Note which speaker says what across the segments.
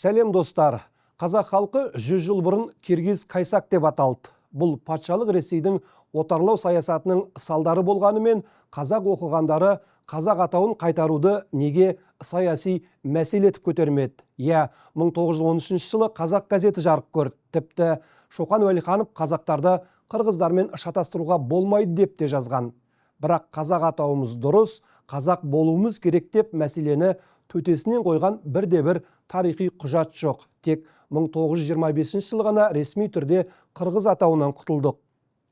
Speaker 1: Сәлем достар. Қазақ халқы 100 жыл бұрын Киргиз Кайсак деп аталды. Бұл патшалық Ресейдің отарлау саясатының салдары болғанымен, қазақ оқығандары қазақ атауын қайтаруды неге саяси мәселе етіп көтермеді. 1913 жылы қазақ газеті жарық көрді. Тіпті Шоқан Уәлиханов қазақтарды қырғыздармен шатастыруға болмайды деп те жазған. Бірақ қазақ атауымыз дұрыс, қазақ болуымыз керек деп мәселені төтесінен қойған бірде-бір тарихи құжат жоқ. Тек 1925 жылы ғана ресми түрде қырғыз атауынан құтылдық.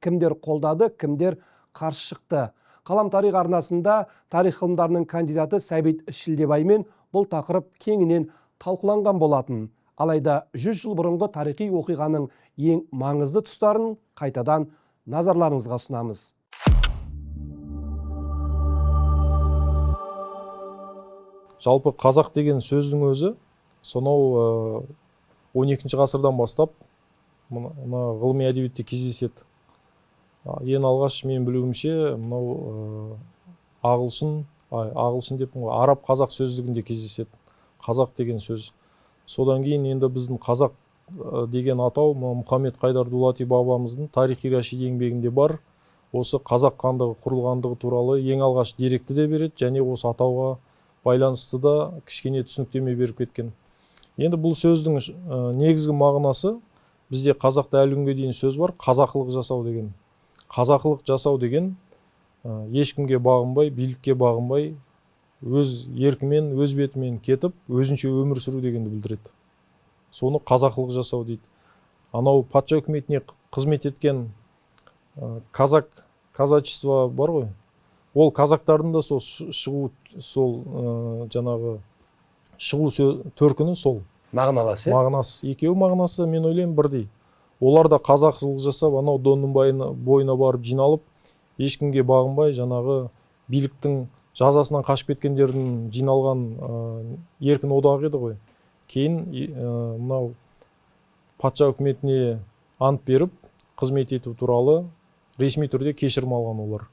Speaker 1: Кімдер қолдады, кімдер қарсы шықты. Қалам тарих арнасында тарих ғылымдарының кандидаты Сәбит Шілдебаймен бұл тақырып кеңінен талқыланған болатын. Алайда 100 жыл бұрынғы тарихи оқиғаның ең маңызды тұстарын қайтадан назарларыңызға ұсынамыз.
Speaker 2: Жалпы қазақ деген сөздің өзі сонау 12 ғасырдан бастап ғылыми әдебиетте кездеседі. Ең алғаш мен білуімше мынау ағылшын деп араб қазақ сөздігінде кездеседі. Қазақ деген сөз. Содан кейін енді біздің қазақ деген атау Мұхаммед Қайдар Дулати бабамыздың тарихи рашид еңбегінде бар. Осы қазақ хандығы құрылғандығы туралы ең алғаш деректі де береді, және осы атауға байланысты да кішкене түсініктеме беріп кеткен. Енді бұл сөздің негізгі мағынасы, бізде қазақта әлі күнге дейін сөз бар, қазақылық жасау деген. Қазақылық жасау деген ешкімге бағынбай, билікке бағынбай, өз еркімен, өз бетімен кетіп, өзінше өмір сүру дегенді білдіреді. Соны қазақылық жасау дейді. Анау патша үкіметіне қызмет еткен казачество бар ғой. Ол қазақтардың да шығу төркіні сол.
Speaker 1: Мағынасы?
Speaker 2: Мағынасы. Екеуі мағынасы мен ойлаймын бірдей. Олар да қазақшылық жасап, анау донның бойына барып жиналып, ешкімге бағынбай, жаңағы биліктің жазасынан қашып кеткендердің жиналған еркін одағы еді ғой. Кейін мынау патша үкіметіне ант беріп, қызмет ету туралы ресми түрде кешірім алған олар.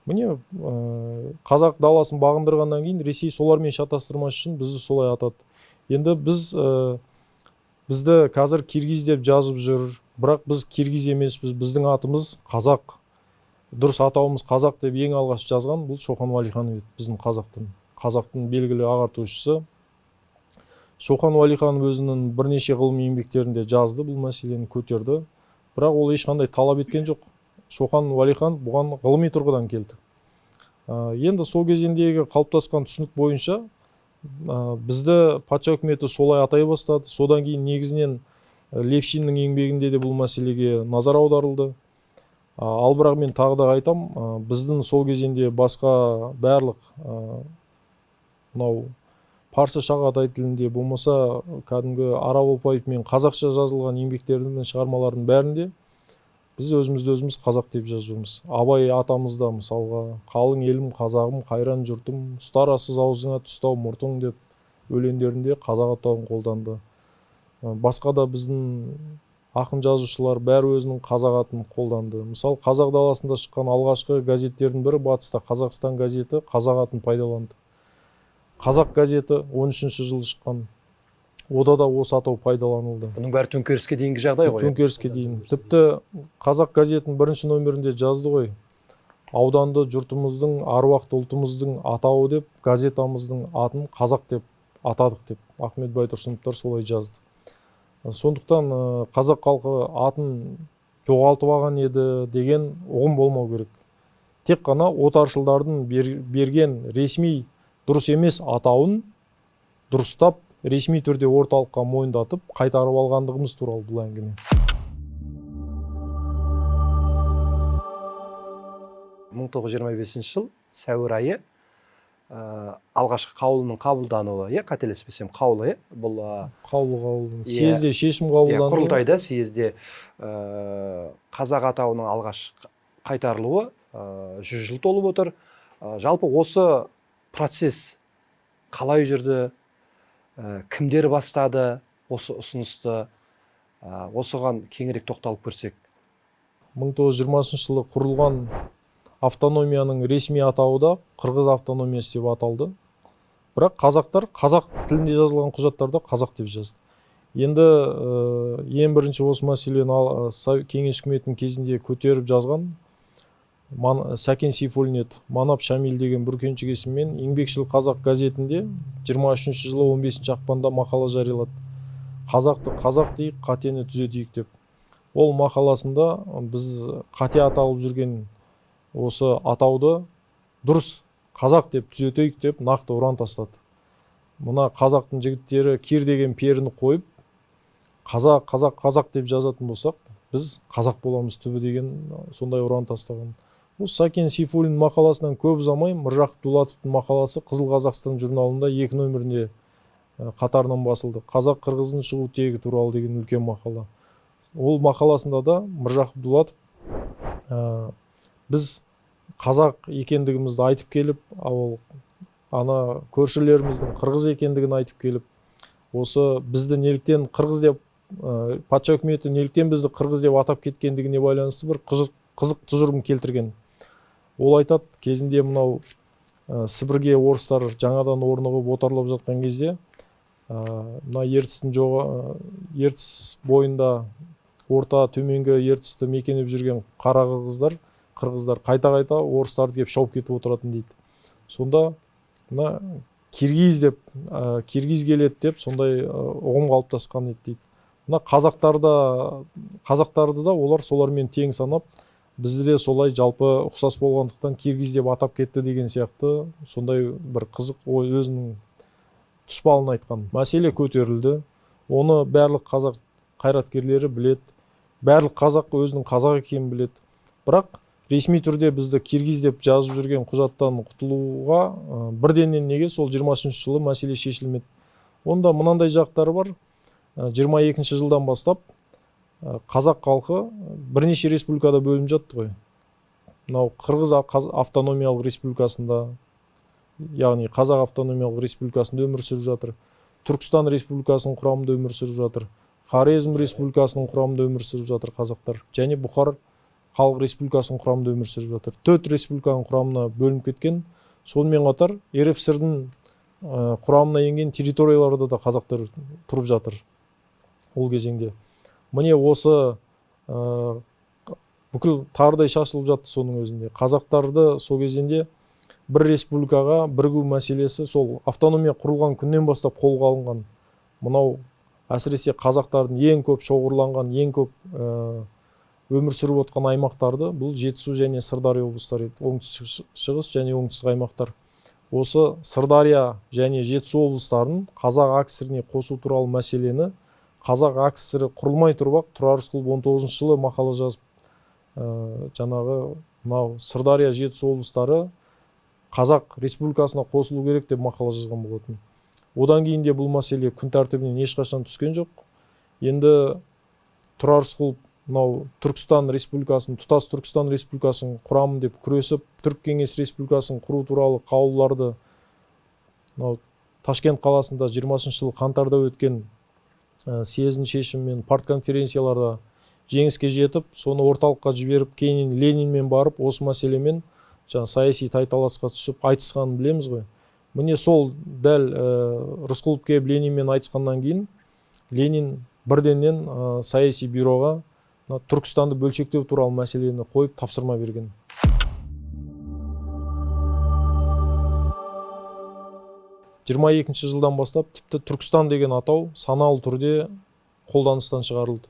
Speaker 2: Міне қазақ даласын бағындырғаннан кейін Ресей солармен шатастырмас үшін бізді солай атады. Енді бізді қазір киргиз деп жазып жүр, бірақ біз киргиз емеспіз, біздің атымыз қазақ. Дұрыс атауымыз қазақ деп ең алғаш жазған бұл Шоқан Уәлиханов еді, біздің қазақтың белгілі ағартушысы. Шоқан Уәлиханов өзінің бірнеше ғылыми еңбектерінде жазды, бұл мәселені көтерді. Бірақ ол ешқандай талап еткен жоқ. Шоқан Уәлиханов бұған ғылыми тұрғыдан келді. Енді сол кезеңдегі қалыптасқан түсінік бойынша бізді патша үкіметі солай атай бастады. Содан кейін негізінен Левшиннің еңбегінде де бұл мәселеге назар аударылды. Ал бірақ мен тағы да айтам, біздің сол кезеңде басқа барлық мынау парсы шағатай тілінде болмаса кәдімгі араб алфавитімен қазақша жазылған еңбектердің шығармалардың бәрінде біз өзімізді өзіміз қазақ деп жазуымыз. Абай атамызда мысалға қалың елім қазағым, қайран жұртым, ұстарасыз аузыңа түстау мұртың деп өлеңдерінде қазақ атауын қолданды. Басқа да біздің ақын жазушылар бәрі өзінің қазақ атын қолданды. Мысалы, қазақ даласында шыққан алғашқы газеттердің бірі Батыста Қазақстан газеті қазақ атын пайдаланды. Қазақ газеті 13-ші жылы шыққан. Ода да осы атау пайдаланылды.
Speaker 1: Бұның бәрі төңкеріске дейінгі жағдай ғой.
Speaker 2: Төңкеріске дейін. Тіпті қазақ газетінің бірінші нөмірінде жазды ғой. Ауданды жұртымыздың, аруақты ұлтымыздың атауы деп, газетамыздың атын қазақ деп атадық деп. Ахмет Байтұрсыновтар солай жазды. Сондықтан қазақ халқы атын жоғалтып алған еді деген ұғым болмау керек. Тек қана отаршылдардың берген ресми дұрыс емес атауын дұрыстап, ресми түрде орталыққа мойындатып, қайтарып алғандығымыз туралы бұл әңгіме.
Speaker 1: 1925 жыл сәуір айы алғашқы қаулының қабылдануы, қателеспесем қаулы, бұл
Speaker 2: қаулының съезде шешім қабылданды.
Speaker 1: Құрылтайда съезде қазақ атауының алғаш қайтарылуы 100 жыл толып отыр. Жалпы осы процесс қалай жүрді? Кімдер бастады осы ұсынысты? Осыған кеңірек тоқталып көрсек.
Speaker 2: 1920 жылы құрылған автономияның ресми атауы да Қырғыз автономиясы деп аталды. Бірақ қазақтар қазақ тілінде жазылған құжаттарда қазақ деп жазды. Енді ең бірінші осы мәселені кеңес үкіметінің кезінде көтеріп жазған Сәкен Сейфуллин еді. Манап Шамил деген бүркеншік есіммен Еңбекшіл қазақ газетінде 23 жылы 15 ақпанда мақала жариялады. Қазақты қазақ дейік, қатені түзетейік деп. Ол мақаласында біз қате аталып жүрген осы атауды дұрыс қазақ деп түзетейік деп нақты ұран тастады. Мына қазақтың жігіттері кир деген періні қойып, қазақ деп жазатын болсақ, біз қазақ боламыз түбі деген сондай ұран тастаған. Бұл Сәкен Сейфуллин мақаласынан көп ұзамай Міржақып Дулатовтың мақаласы Қызыл Қазақстан журналында 2 нөмірінде қатарынан басылды. Қазақ қырғыздың шығу тегі туралы деген үлкен мақала. Ол мақаласында да Міржақып Дулатов біз қазақ екендігімізді айтып келіп, ана көршілеріміздің қырғыз екендігін айтып келіп, осы бізді неліктен қырғыз деп, патша үкіметі неліктен бізді қырғыз деп атап кеткендігіне байланысты бір қызық тұжырым келтірген. Ол айтады, кезінде мынау Сібірге орыстар жаңадан орнығып отарлап жатқан кезде, мына Ертіс бойында орта төменгі Ертісті мекенеп жүрген қара қырғыздар қайта орыстарды кеп шауып кетіп отыратын дейді. Сонда мына киргиз келеді деп сондай ұғым қалыптасқан еді дейді. Мына қазақтарды да олар солармен тең санап, бізде солай жалпы ұқсас болғандықтан киргиз деп атап кетті деген сияқты сондай бір қызық ой өзінің тұспалын айтқан. Мәселе көтерілді. Оны барлық қазақ қайраткерлері білет. Барлық қазақ өзінің қазақ екенін білет. Бірақ ресми түрде бізді киргиз деп жазып жүрген құжаттан құтылуға бірденнен неге сол 23 жылы мәселе шешілмеді. Онда мынандай жақтары бар. 22 жылдан бастап қазақ халқы бірнеше республикада бөлініп жатты ғой. Мынау Қырғыз автономиялық республикасында, яғни Қазақ автономиялық республикасында өмір сүріп жатыр. Түркістан республикасының құрамында өмір сүріп жатыр. Хорезм республикасының құрамында өмір сүріп жатыр қазақтар. Және Бұхар халық республикасының құрамында өмір сүріп жатыр. 4 республиканың құрамына бөлініп кеткен. Сонымен қатар РФСР-дің құрамына енген территорияларда да қазақтар тұрып жатыр ол кезеңде. Міне осы бүкіл тардай шашылып жатты соның өзінде. Қазақтарды сол кезеңде бір республикаға бірігу мәселесі сол автономия құрылған күннен бастап қолға алынған. Мынау әсіресе қазақтардың ең көп шоғырланған, ең көп өмір сүріп отқан аймақтарды бұл Жетісу және Сырдария облыстары еді. Оңтүстік шығыс және оңтүстік аймақтар. Осы Сырдария және Жетісу облыстарын қазақ АКСР-не қосу туралы мәселені қазақ АКСР құрылмай тұрып-ақ Тұрар Рысқұлов 19 жылы мақала жазып, жаңағы мынау Сырдария Жетісу облыстары қазақ республикасына қосылу керек деп мақала жазған болатын. Одан кейін де бұл мәселе күн тәртібінен ешқашан түскен жоқ. Енді Тұрар Рысқұлов мынау Түркістан республикасын, тұтас Түркістан республикасын құрамын деп күресіп, Түрк кеңес республикасын құру туралы қаулыларды Ташкент қаласында 20 жыл қаңтарда өткен съездің шешімімен партконференцияларда жеңіске жетіп, соны орталыққа жіберіп, кейін Ленинмен барып, осы мәселемен саяси тайталасқа түсіп айтысқанын білеміз ғой. Міне сол дәл Рысқұлов келіп Ленинмен айтысқаннан кейін Ленин бірденнен саяси бюроға Түркістанды бөлшектеу туралы мәселені қойып тапсырма берген. Жиырма екінші жылдан бастап тіпті Түркістан деген атау саналы түрде қолданыстан шығарылды.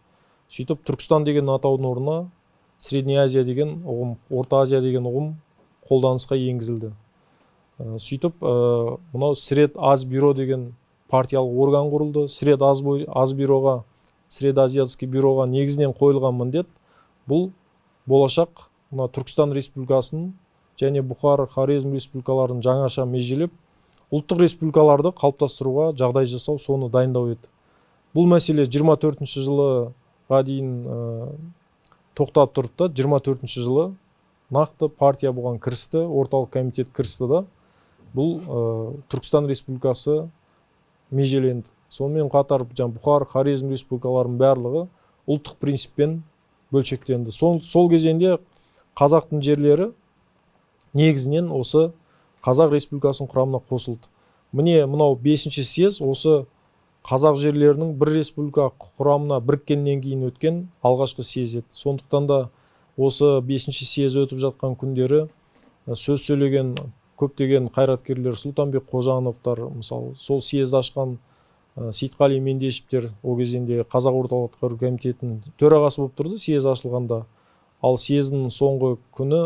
Speaker 2: Сөйтіп Түркістан деген атаудың орнына Средняя Азия деген ұғым, Орта Азия деген ұғым қолданысқа енгізілді. Сөйтіп мынау Сред Аз бюро деген партиялық орган құрылды. Сред Аз бюроға, Сред Азиатский бюроға негізінен қойылған міндет бұл болашақ Түркістан республикасын және Бұхар, Хорезм республикаларын жаңаша межелеп ұлттық республикаларды қалыптастыруға жағдай жасау, соны дайындау еді. Бұл мәселе 24-ші жылыға дейін тоқтап тұрды да, 24-ші жылы нақты партия бұған кірісті, орталық комитет кірісті да, бұл Түркістан республикасы межеленді. Сонымен қатар Бұхар, Хорезм республикаларының барлығы ұлттық принциппен бөлшектенді. Сол кезеңде қазақтың жерлері негізінен осы Қазақ республикасының құрамына қосылды. Міне мынау 5-ші съез осы қазақ жерлерінің бір республика құрамына біріккеннен кейін өткен алғашқы съез еді. Сондықтан да осы 5-ші съез өтіп жатқан күндері сөз сөйлеген көптеген қайраткерлер, Сұлтанбек Қожановтар, мысалы, сол съезді ашқан Сейтқали Мендешевтер, ол кезінде Қазақ орталық атқару комитетінің төрағасы болып тұрды съез ашылғанда. Ал съездің соңғы күні,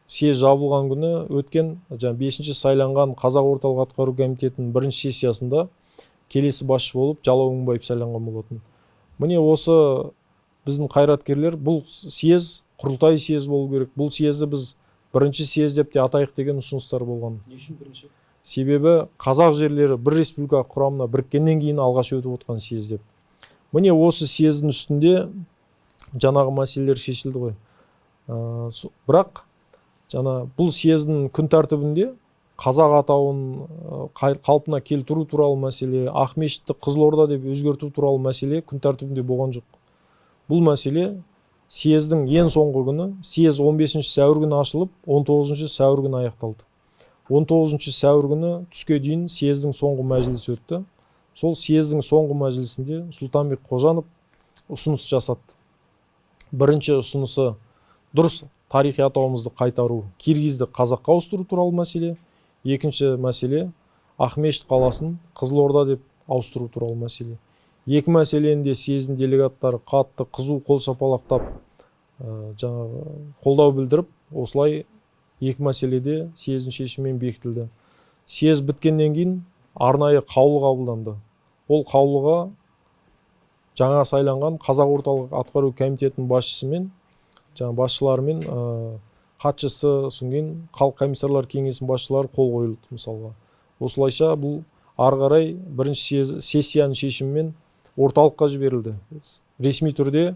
Speaker 2: съез жабылған күні өткен 5-ші сайланған Қазақ орталық атқару комитетінің бірінші сессиясында келесі басшы болып Жалау Мыңбаев сайланған болатын. Міне осы біздің қайраткерлер, бұл съез құрылтай съез болу керек. Бұл съезді біз бірінші съез деп те атайық деген ұсыныстар болған.
Speaker 1: Не үшін бірінші?
Speaker 2: Себебі қазақ жерлері бір республика құрамына біріккеннен кейін алғаш өтіп отқан съез деп. Міне осы съездің үстінде жаңағы мәселелер шешілді ғой. Бірақ бұл съездің күн тәртібінде қазақ атауын қалпына келтіру туралы мәселе, Ақмешітті Қызылорда деп өзгерту туралы мәселе күн тәртібінде болған жоқ. Бұл мәселе съездің ең соңғы күні, съез 15-ші сәуір күні ашылып, 19-ші сәуір күні аяқталды. 19-ші сәуір күні түске дейін съездің соңғы мәжілісі өтті. Сол съездің соңғы мәжілісінде Сұлтанбек Қожанов ұсыныс жасады. Бірінші ұсынысы дұрыс тарихи атауымызды қайтару, киргизді қазаққа ауыстыру туралы мәселе. Екінші мәселе Ақмешіт қаласын Қызылорда деп ауыстыру туралы мәселе. Екі мәселені де съездің делегаттары қатты қызу қол шапалақтап, қолдау білдіріп, осылай екі мәселеде съездің шешімімен бекітілді. Съез біткеннен кейін арнайы қаулы қабылданды. Ол қаулыға жаңа сайланған Қазақ орталық атқару комитетінің басшысымен, басшыларымен, хатшысы, соңын халық комиссарлар кеңесінің басшылары қол қойылды мысалға. Осылайша бұл ары қарай бірінші сессияның шешімімен орталыққа жіберілді. Ресми түрде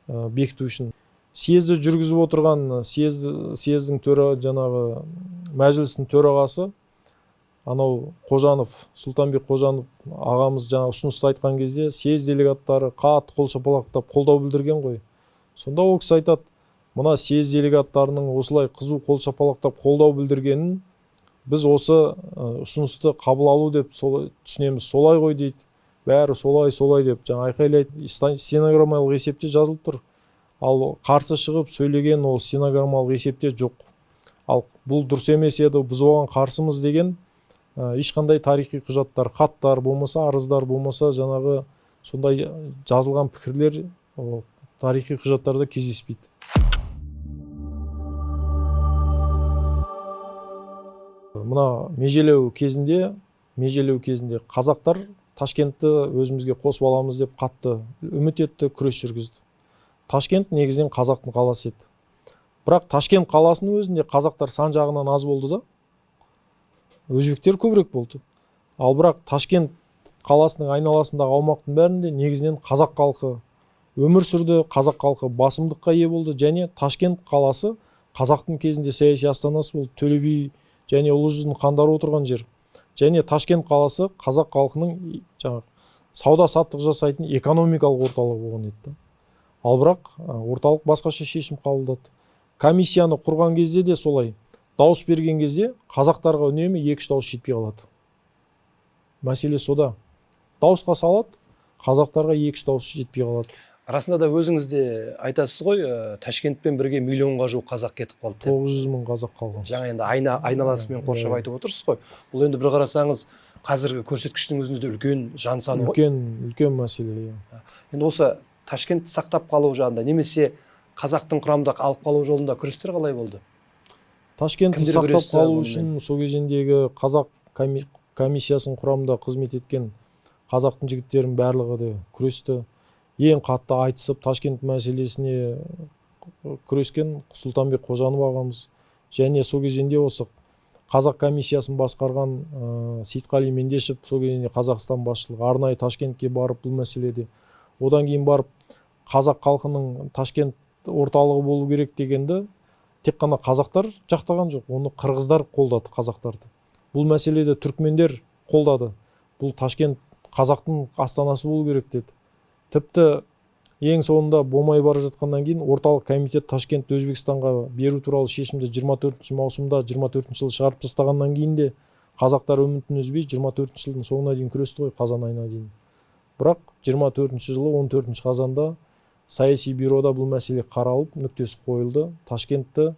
Speaker 2: бекіту үшін. Съезді жүргізіп отырған съездің мәжілістің төрағасы анау Қожанов, Сұлтанбек Қожанов ағамыз ұсынысты айтқан кезде съез делегаттары қатты қол шапалақтап қолдау білдірген ғой. Сонда ол кісі айтады, мына съез делегаттарының осылай қызу қол шапалақтап қолдау білдіргенін біз осы ұсынысты қабыл алу деп түсінеміз, солай ғой дейді. Бәрі солай деп айқайлайды. Стенограммалық есепте жазылып тұр. Ал қарсы шығып сөйлеген ол стенограммалық есепте жоқ. Ал бұл дұрыс емес еді, біз оған қарсымыз деген ешқандай тарихи құжаттар, хаттар болмаса, арыздар болмаса, сондай жазылған пікірлер тарихи құжаттарда кездеспейді. Мына межелеу кезінде қазақтар Ташкентті өзімізге қосып аламыз деп қатты үміт етті, күрес жүргізді. Ташкент негізінен қазақтың қаласы еді. Бірақ Ташкент қаласының өзінде қазақтар сан жағынан аз болды да, өзбектер көбірек болды. Ал бірақ Ташкент қаласының айналасындағы аумақтың бәрінде негізінен қазақ халқы өмір сүрді, қазақ халқы басымдыққа ие болды, және Ташкент қаласы қазақтың кезінде саяси астанасы болды. Төле би және Ұлы жүздің хандары отырған жер. Және Ташкент қаласы қазақ халқының сауда-саттық жасайтын экономикалық орталығы болған еді. Ал бірақ орталық басқаша шешім қабылдады. Комиссияны құрған кезде де солай. Дауыс берген кезде қазақтарға үнемі 2-3 дауыс жетпей қалады. Мәселе сода. Дауысқа салады, қазақтарға 2-3 дауыс жетпей қалады.
Speaker 1: Расында да өзіңіз де айтасыз ғой, Ташкентпен бірге миллионға жуық қазақ кетіп қалды.
Speaker 2: 900 мың қазақ қалған.
Speaker 1: Жаңа енді айналасымен қоршап айтып отырсыз ғой. Бұл енді бір қарасаңыз қазіргі көрсеткіштің өзінде үлкен жан саны ғой.
Speaker 2: Үлкен мәселе.
Speaker 1: Енді осы Ташкентті сақтап қалу жағында немесе қазақтың құрамында алып қалу жолында күрестер қалай болды?
Speaker 2: Ташкентті сақтап қалу үшін сол кезіндегі қазақ комиссиясының құрамында қызмет еткен қазақтың жігіттерінің барлығы да күресті. Ең қатты айтысып Ташкент мәселесіне күрескен Сұлтанбек Қожанов ағамыз, және сол кезінде осы қазақ комиссиясын басқарған Сейтқали Мендешев, сол кезінде Қазақстан басшылығы арнайы Ташкентке барып бұл мәселеде. Одан кейін барып қазақ халқының Ташкент орталығы болу керек дегенді тек қана қазақтар жақтаған жоқ, оны қырғыздар қолдады қазақтарды. Бұл мәселеде түркмендер қолдады. Бұл Ташкент қазақтың астанасы болу керек деді. Тіпті ең соңында болмай бара жатқаннан кейін орталық комитет Ташкентті Өзбекстанға беру туралы шешімді 24 маусымда 24 жылы шығарып тастағаннан кейін де қазақтар үмітін үзбей 24 жылдың соңына дейін күресті ғой, қазан айына дейін. Бірақ 24 жылы 14 қазанда саяси бюрода бұл мәселе қаралып, нүктесі қойылды, Ташкентті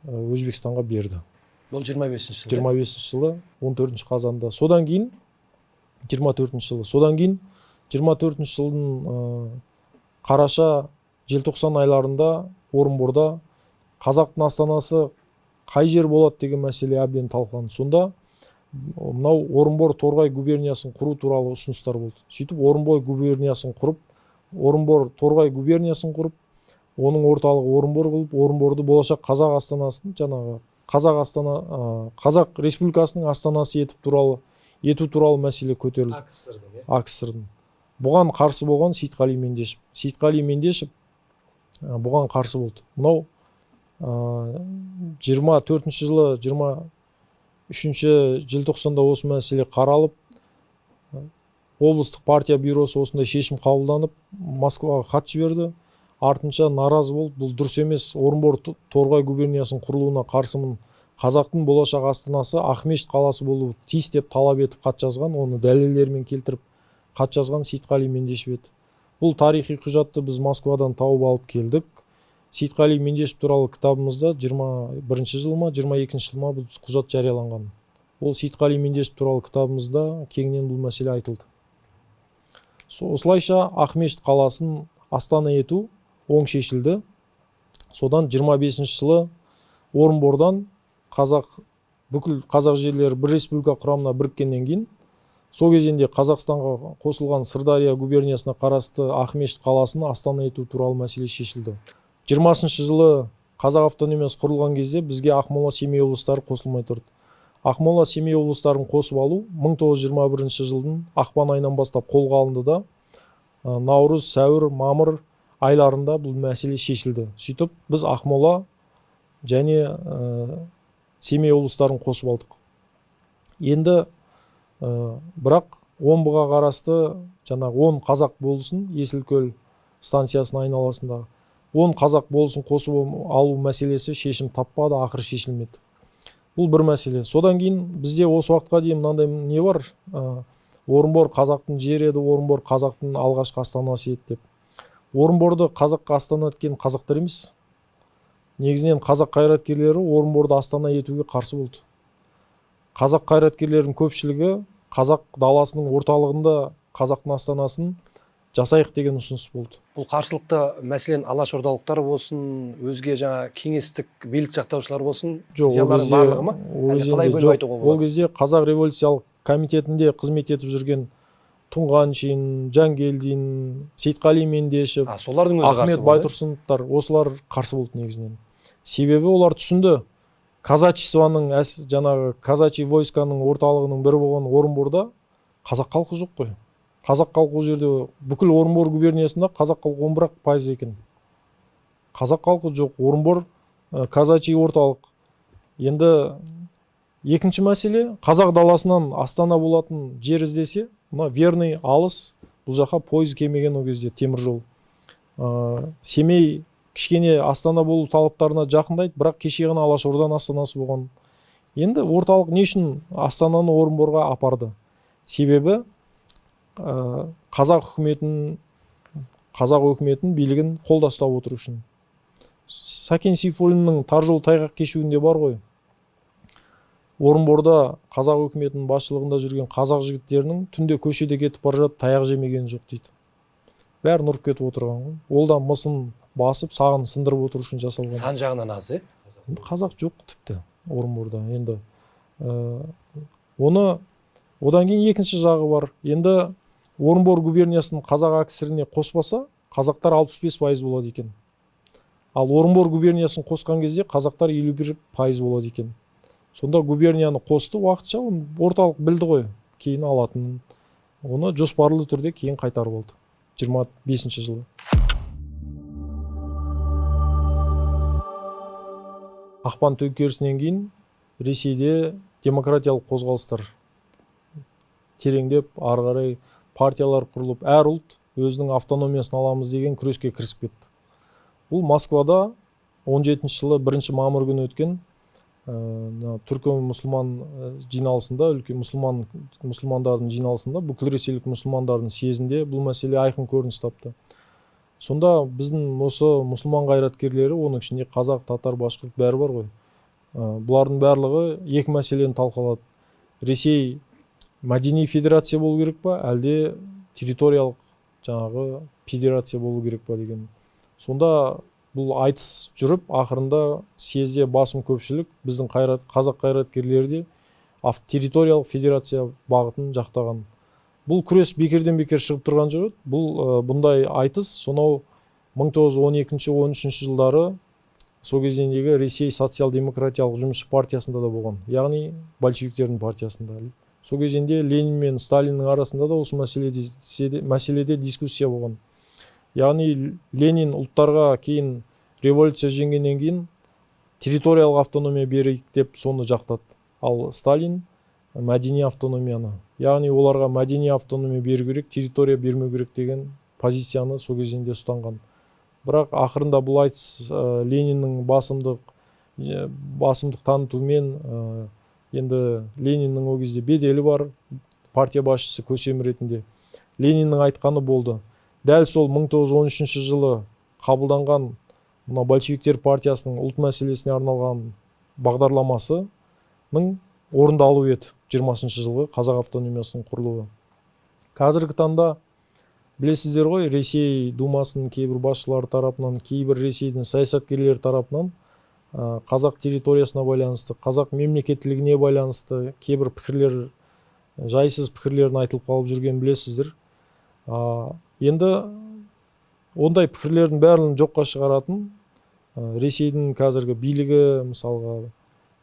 Speaker 2: Өзбекстанға берді.
Speaker 1: Бұл 25 жылы.
Speaker 2: 25 жылы 14 қазанда. Содан кейін 24 жылы. Содан кейін 24 жылдың қараша, желтоқсан айларында Орынборда қазақтың астанасы қай жер болады деген мәселе әбден талқыланды. Сонда мынау Орынбор Торғай губерниясын құру туралы ұсыныстар болды. Сөйтіп Орынбор губерниясын құрып, Орынбор Торғай губерниясын құрып, оның орталығы Орынбор қылып, Орынборды болашақ қазақ астанасын, жаңағы Қазақ Республикасының астанасы ету туралы мәселе көтерілді. АКСР-дың. Бұған қарсы болған Сейітқали Мендешев. Сейітқали Мендешев бұған қарсы болды. Мынау 24 жылы 23 желтоқсанда осы мәселе қаралып, облыстық партия бюросы осындай шешім қабылданып, Москваға хат жіберді. Артынша наразы болып, бұл дұрыс емес, Орынбор Торғай губерниясының құрылуына қарсымын, қазақтың болашақ астанасы Ақмешіт қаласы болуы тиіс деп талап етіп хат жазған, оны дәлелдермен келтіріп хат жазған Сейітқали Мендешев еді. Бұл тарихи құжатты біз Москвадан тауып алып келдік. Сейітқали Мендешев туралы кітабымызда 21 жыл ма, 22 жыл ма бұл құжат жарияланған. Ол Сейітқали Мендешев туралы кітабымызда кеңінен бұл мәселе айтылды. Осылайша Ақмешіт қаласын астана ету оң шешілді. Содан 25 жылы Орынбордан бүкіл қазақ жерлері бір республика құрамына біріккеннен кейін, сол кезінде Қазақстанға қосылған Сырдария губерниясына қарасты Ақмешіт қаласын астана ету туралы мәселе шешілді. 20 жылы қазақ автономиясы құрылған кезде бізге Ақмола, Семей облыстары қосылмай тұрды. Ақмола, Семей облыстарын қосып алу 1921 жылдың ақпан айынан бастап қолға алынды да, наурыз, сәуір, мамыр айларында бұл мәселе шешілді. Сөйтіп біз Ақмола және Семей облыстарын қосып алдық. Енді бірақ Омбыға қарасты жаңағы 10 қазақ болсын, Есілкөл станциясының айналасындағы 10 қазақ болсын қосып алу мәселесі шешім таппады, ақыры шешілмеді. Бұл бір мәселе. Содан кейін бізде осы уақытқа дейін мынандай не бар? Орынбор қазақтың жері еді, Орынбор қазақтың алғашқы астанасы еді деп. Орынборды қазаққа астана еткен қазақтар емес. Негізінен қазақ қайраткерлері Орынборды астана етуге қарсы болды. Қазақ қайраткерлерінің көпшілігі қазақ даласының орталығында қазақтың астанасын жасайық деген ұсыныс болды.
Speaker 1: Бұл қарсылықты мәселен алашордалықтар болсын, өзге жаңа кеңестік билік жақтаушылар болсын, зиялылардың барлығы ма? Қалай бөліп айтуға болады?
Speaker 2: Ол кезде Қазақ революциялық комитетінде қызмет етіп жүрген Тұңғаншин, Жангелдин, Сейітқали Мендешев, Ахмет Байтұрсыновтар, осылар қарсы болды негізінен. Себебі олар түсінді, казачествоның, жаңағы казачий войсканың орталығының бірі болған Орынборда қазақ халқы жоқ қой. Қазақ халқы ол жерде бүкіл Орынбор губерниясында қазақ халқы 11% екен. Қазақ халқы жоқ, Орынбор казачий орталық. Енді екінші мәселе, қазақ даласынан астана болатын жер іздесе, мына Верный алыс, бұл жаққа пойыз келмеген ол кезде, темір жол. Семей кішкене астана болу талаптарына жақындайды, бірақ кеше ғана Алашорданың астанасы болған. Енді орталық не үшін астананы Орынборға апарды? Себебі қазақ өкіметін билігін қолда ұстап отыру үшін. Сәкен Сейфуллиннің тар жол тайғақ кешуінде бар ғой. Орынборда қазақ өкіметінің басшылығында жүрген қазақ жігіттерінің түнде көшеде кетіп бара жатып таяқ жемеген жоқ дейді. Бәрін ұрып кетіп отырған ғой. Ол да мысын басып, сағын сындырып отыру үшін жасалған.
Speaker 1: Сан жағынан аз,
Speaker 2: Қазақ жоқ тіпті Орынборда. Енді одан кейін екінші жағы бар. Енді Орынбор губерниясының қазақ АКСР-іне қоспаса, қазақтар 65% болады екен. Ал Орынбор губерниясын қосқан кезде қазақтар 51% болады екен. Сонда губернияны қосты уақытша, орталық білді ғой, кейін алатынын. Оны жоспарлы түрде кейін қайтарып алды. 25 жылы. Ақпан төңкерісінен кейін Ресейде демократиялық қозғалыстар тереңдеп, ары қарай партиялар құрылып, әр ұлт өзінің автономиясын аламыз деген күреске кірісіп кетті. Бұл Москвада 17 жылы 1 мамыр күні өткен түркі мұсылман жиналысында, үлкен мұсылмандардың жиналысында, бүкіл ресейлік мұсылмандардың съезінде бұл мәселе айқын көрініс тапты. Сонда біздің осы мұсылман қайраткерлері, оның ішінде қазақ, татар, башқұрт бәрі бар ғой. Бұлардың барлығы екі мәселені талқылады. Ресей мәдени федерация болу керек па, әлде территориялық жаңағы федерация болу керек па деген. Сонда бұл айтыс жүріп, ақырында съезде басым көпшілік біздің қазақ қайраткерлері де территориялық федерация бағытын жақтаған. Бұл күрес бекерден бекер шығып тұрған жоқ. Бұл бұндай айтыс сонау 1912-13 жылдары сол кездегі Ресей социал-демократиялық жұмысшы партиясында да болған, яғни большевиктердің партиясында. Сол кезінде Ленин мен Сталиннің арасында да осы мәселеде дискуссия болған. Яғни Ленин ұлттарға кейін революция жеңгеннен кейін территориялық автономия берейік деп соны жақтады. Ал Сталин мәдени автономияны, яғни оларға мәдени автономия беру керек, территория бермеу керек деген позицияны сол кезінде ұстанған. Бірақ ақырында бұл айтыс Лениннің басымдық танытуымен, енді Лениннің ол кезде беделі бар, партия басшысы көсем ретінде. Лениннің айтқаны болды. Дәл сол 1913 жылы қабылданған мына большевиктер партиясының ұлт мәселесіне арналған бағдарламасының орындалу еді 20 жылғы қазақ автономиясының құрылуы. Қазіргі таңда білесіздер ғой, Ресей Думасының кейбір басшылары тарапынан, кейбір Ресейдің саясаткерлері тарапынан қазақ территориясына байланысты, қазақ мемлекеттілігіне байланысты кейбір пікірлер, жайсыз пікірлерін айтылып қалып жүрген білесіздер. Енді ондай пікірлердің бәрін жоққа шығаратын Ресейдің қазіргі билігі, мысалға,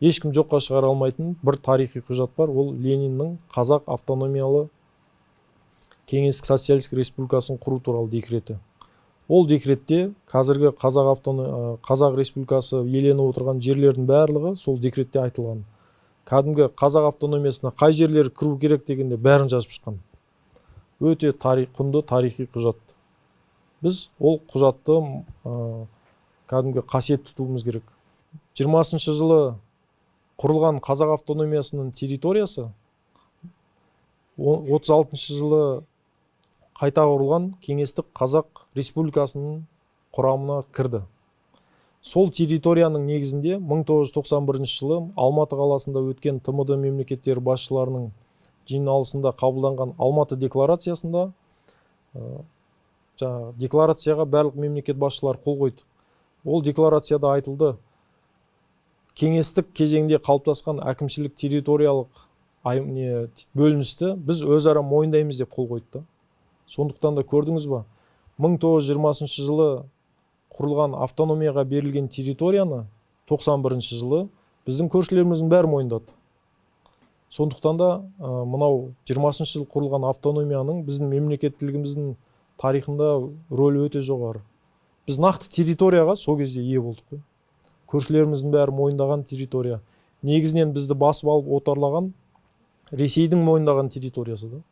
Speaker 2: ешкім жоққа шығара алмайтын бір тарихи құжат бар. Ол Лениннің қазақ автономиялы кеңестік социалистік республикасын құру туралы декреті. Ол декретте қазіргі қазақ республикасы иеленіп отырған жерлердің барлығы сол декретте айтылған. Кәдімгі қазақ автономиясына қай жерлер кіру керек дегенде бәрін жазып шыққан. Өте құнды тарихи құжат. Біз ол құжатты кәдімгі қасиет тұтуымыз керек. 20 жылы құрылған қазақ автономиясының территориясы 36 жылы қайта құрылған кеңестік қазақ республикасының құрамына кірді. Сол территорияның негізінде 1991 жылы Алматы қаласында өткен ТМД мемлекеттері басшыларының жиналысында қабылданған Алматы декларациясында, декларацияға барлық мемлекет басшылары қол қойды. Ол декларацияда айтылды, кеңестік кезеңде қалыптасқан әкімшілік территориялық бөліністі біз өзара мойындаймыз деп қол қойды. Сондықтан да көрдіңіз ба, 1920 жылы құрылған автономияға берілген территорияны 91 жылы біздің көршілеріміздің бәрі мойындады. Сондықтан да мынау 20 жыл құрылған автономияның біздің мемлекеттілігіміздің тарихында рөлі өте жоғары. Біз нақты территорияға сол кезде ие болдық. Көршілеріміздің бәрі мойындаған территория. Негізінен бізді басып алып отарлаған Ресейдің мойындаған территориясы да.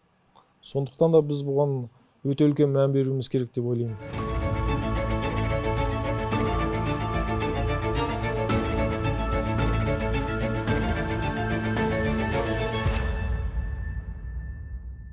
Speaker 2: Сондықтан да біз бұған өте үлкен мән беруіміз керек деп ойлаймын.